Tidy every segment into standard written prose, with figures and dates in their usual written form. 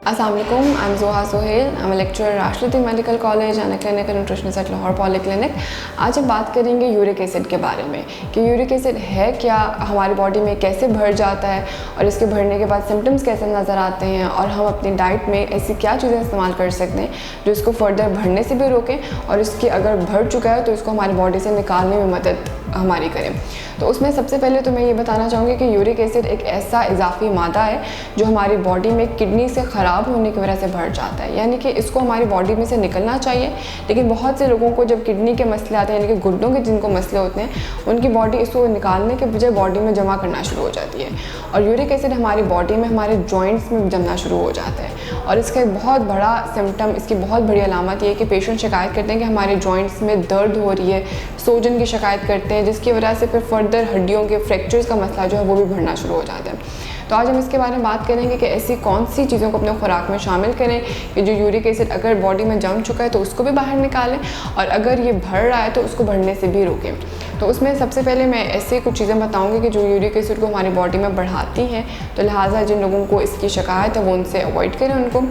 Assalamualaikum, I'm Zoha Sohail. I'm a lecturer at Rashtrati Medical College and a clinical nutritionist at Lahore Polyclinic. आज हम बात करेंगे uric acid के बारे में कि यूरिक एसिड है क्या, हमारी बॉडी में कैसे भर जाता है और इसके भरने के बाद सिम्टम्स कैसे नज़र आते हैं और हम अपनी डाइट में ऐसी क्या चीज़ें इस्तेमाल कर सकते हैं जो इसको फर्दर भरने से भी रोकें और इसकी अगर भर चुका है तो इसको हमारी बॉडी से निकालने में मदद हमारी करें। तो उसमें सबसे पहले तो मैं ये बताना चाहूँगी कि यूरिक एसिड एक ऐसा इजाफी मादा है जो हमारी बॉडी में किडनी से ख़राब होने की वजह से भर जाता है, यानी कि इसको हमारी बॉडी में से निकलना चाहिए। लेकिन बहुत से लोगों को जब किडनी के मसले आते हैं, यानी कि गुर्दों के जिनको मसले होते हैं, उनकी बॉडी इसको निकालने के बजाय बॉडी में जमा करना शुरू हो जाती है और यूरिक एसिड हमारी बॉडी में हमारे जॉइंट्स में जमना शुरू हो जाता है। और इसका एक बहुत बड़ा सिम्टम, इसकी बहुत बड़ी अलामत ये है कि पेशेंट शिकायत करते हैं कि हमारे जॉइंट्स में दर्द हो रही है, सोजन की शिकायत करते हैं, जिसकी वजह से फिर फर्दर हड्डियों के फ्रैक्चर्स का मसला जो है वो भी बढ़ना शुरू हो जाता है। तो आज हम इसके बारे में बात करेंगे कि ऐसी कौन सी चीज़ों को अपने खुराक में शामिल करें कि जो यूरिक एसिड अगर बॉडी में जम चुका है तो उसको भी बाहर निकालें और अगर ये भर रहा है तो उसको भरने से भी रोकें। तो उसमें सबसे पहले मैं ऐसे कुछ चीज़ें बताऊंगी कि जो यूरिक एसिड को हमारी बॉडी में बढ़ाती हैं, तो लिहाजा जिन लोगों को इसकी शिकायत है वो उनसे अवॉइड करें उनको।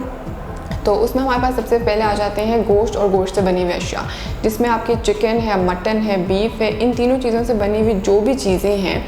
तो उसमें हमारे पास सबसे पहले आ जाते हैं गोश्त और गोश्त से बनी हुई अशिया, जिसमें आपकी चिकन है, मटन है, बीफ है। इन तीनों चीज़ों से बनी हुई जो भी चीज़ें हैं,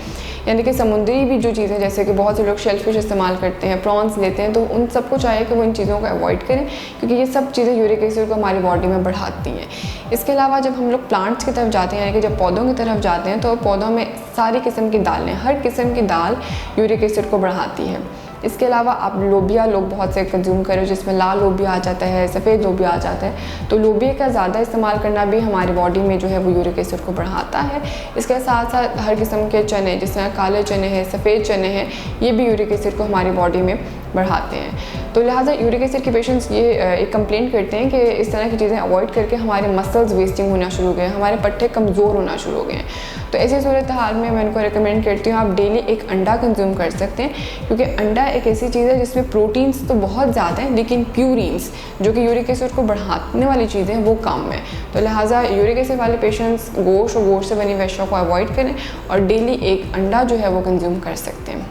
यानी कि समुद्री भी जो चीज़ें, जैसे कि बहुत से लोग शेलफिश इस्तेमाल करते हैं, प्रॉन्स लेते हैं, तो उन सबको चाहिए कि वो इन चीज़ों को अवॉइड करें क्योंकि ये सब चीज़ें यूरिक एसिड को हमारी बॉडी में बढ़ाती हैं। इसके अलावा जब हम लोग प्लांट्स की तरफ जाते हैं, यानी कि जब पौधों की तरफ जाते हैं, तो पौधों में सारी किस्म की दालें, हर किस्म की दाल यूरिक एसिड को बढ़ाती है। इसके अलावा आप लोबिया लोग बहुत से कंज्यूम करें, जिसमें लाल लोबिया आ जाता है, सफ़ेद लोबिया आ जाता है, तो लोबिया का ज़्यादा इस्तेमाल करना भी हमारी बॉडी में जो है वो यूरिक एसिड को बढ़ाता है। इसके साथ साथ हर किस्म के चने, जिस तरह काले चने हैं, सफ़ेद चने हैं, ये भी यूरिक एसिड को हमारी बॉडी में बढ़ाते हैं। तो लिहाजा यूरिक एसिड के पेशेंट्स ये एक कंप्लेंट करते हैं कि इस तरह की चीज़ें अवॉइड करके हमारे मसल्स वेस्टिंग होना शुरू हो गए, हमारे पट्टे कमज़ोर होना शुरू हो गए हैं। तो ऐसी सूरत हाल में मैं उनको रिकमेंड करती हूँ आप डेली एक अंडा कंज्यूम कर सकते हैं, क्योंकि अंडा एक ऐसी चीज़ है जिसमें प्रोटीन्स तो बहुत ज़्यादा हैं लेकिन प्यूरिन्स जो कि यूरिक एसिड को बढ़ाने वाली चीज़ें हैं वो कम है। तो लिहाजा यूरिक एसिड वाले पेशेंट्स गोश्त और गोश्त से बनी हुई अशिया को अवॉइड करें और डेली एक अंडा जो है वो कंज्यूम कर सकते हैं।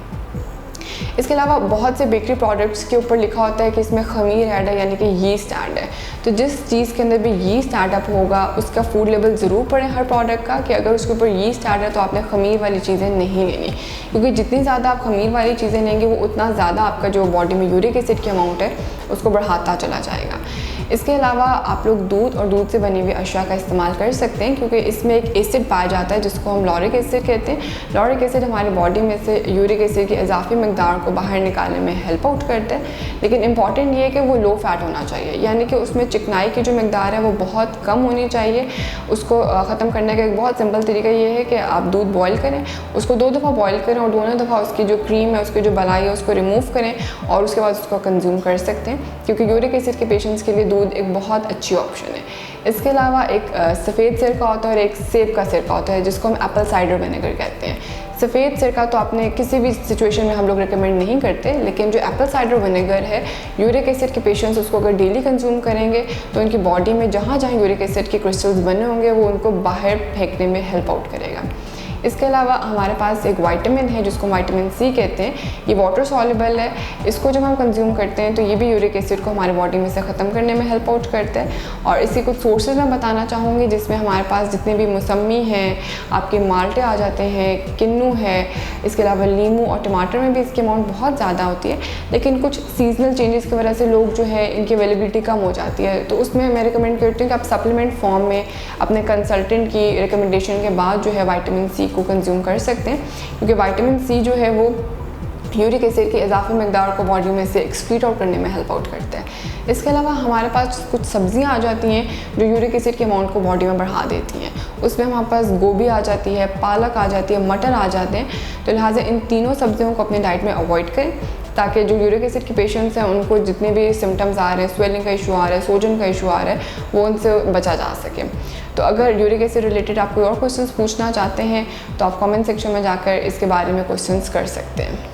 इसके अलावा बहुत से बेकरी प्रोडक्ट्स के ऊपर लिखा होता है कि इसमें खमीर ऐड है, यानी कि यीस्ट ऐड है। तो जिस चीज़ के अंदर भी यीस्ट ऐड अप होगा उसका फूड लेवल ज़रूर पढ़ें हर प्रोडक्ट का कि अगर उसके ऊपर यीस्ट ऐड है तो आपने खमीर वाली चीज़ें नहीं लेनी, क्योंकि जितनी ज़्यादा आप खमीर वाली चीज़ें लेंगे वो उतना ज़्यादा आपका जो बॉडी में यूरिक एसिड की अमाउंट है उसको बढ़ाता चला जाएगा। इसके अलावा आप लोग दूध और दूध से बनी हुई अशिया का इस्तेमाल कर सकते हैं, क्योंकि इसमें एक एसिड पाया जाता है जिसको हम लॉरिक एसिड कहते हैं। लॉरिक एसिड हमारी बॉडी में से यूरिक एसिड की इजाफी मकदार को बाहर निकालने में हेल्प आउट करते हैं। लेकिन इंपॉर्टेंट ये है कि वो लो फैट होना चाहिए, यानी कि उसमें चिकनाई की जो मकदार है वो बहुत कम होनी चाहिए। उसको ख़त्म करने का एक बहुत सिंपल तरीका ये है कि आप दूध बॉयल करें, उसको 2 दफ़ा बॉयल करें और दोनों दफ़ा उसकी जो क्रीम है, उसकी जो बलाई है, उसको रिमूव करें और उसके बाद उसको कंज्यूम कर सकते हैं, क्योंकि यूरिक एसिड के पेशेंट्स के लिए दूध एक बहुत अच्छी ऑप्शन है। इसके अलावा एक सफ़ेद सिरका होता है और एक सेब का सिरका होता है जिसको हम एप्पल साइडर विनेगर कहते हैं। सफ़ेद सिरका तो आपने किसी भी सिचुएशन में हम लोग रिकमेंड नहीं करते, लेकिन जो एप्पल साइडर विनेगर है, यूरिक एसिड के पेशेंट्स उसको अगर डेली कंज्यूम करेंगे तो उनकी बॉडी में जहाँ जहाँ यूरिक एसिड के क्रिस्टल्स बने होंगे वो उनको बाहर फेंकने में हेल्प आउट करेगा। इसके अलावा हमारे पास एक विटामिन है जिसको विटामिन सी कहते हैं। ये वाटर सॉल्युबल है, इसको जब हम कंज्यूम करते हैं तो ये भी यूरिक एसिड को हमारी बॉडी में से ख़त्म करने में हेल्प आउट करता है। और इसके कुछ सोर्सेज मैं बताना चाहूँगी, जिसमें हमारे पास जितने भी मौसमी हैं, आपके माल्टे आ जाते हैं, किन्नू है, इसके अलावा नींबू और टमाटर में भी इसकी अमाउंट बहुत ज़्यादा होती है। लेकिन कुछ सीजनल चेंजेस की वजह से लोग जो है इनकी अवेलेबिलिटी कम हो जाती है, तो उसमें मैं रिकमेंड करती हूँ कि आप सप्लीमेंट फॉर्म में अपने कंसल्टेंट की रिकमेंडेशन के बाद जो है विटामिन सी को कंज्यूम कर सकते हैं, क्योंकि विटामिन सी जो है वो यूरिक एसिड की इजाफी मकदार को बॉडी में से एक्सक्रीट आउट करने में हेल्प आउट करता है। इसके अलावा हमारे पास कुछ सब्जियां आ जाती हैं जो यूरिक एसिड के अमाउंट को बॉडी में बढ़ा देती हैं। उसमें हमारे पास गोभी आ जाती है, पालक आ जाती है, मटर आ जाते हैं। तो लिहाजा इन तीनों सब्जियों को अपनी डाइट में अवॉइड करें ताकि जो यूरिक एसिड के पेशेंट्स हैं उनको जितने भी सिम्टम्स आ रहे हैं, स्वेलिंग का इशू आ रहा है, सोजन का इशू आ रहा है, वो उनसे बचा जा सके। तो अगर यूरिक एसिड रिलेटेड आप कोई और क्वेश्चंस पूछना चाहते हैं तो आप कमेंट सेक्शन में जाकर इसके बारे में क्वेश्चंस कर सकते हैं।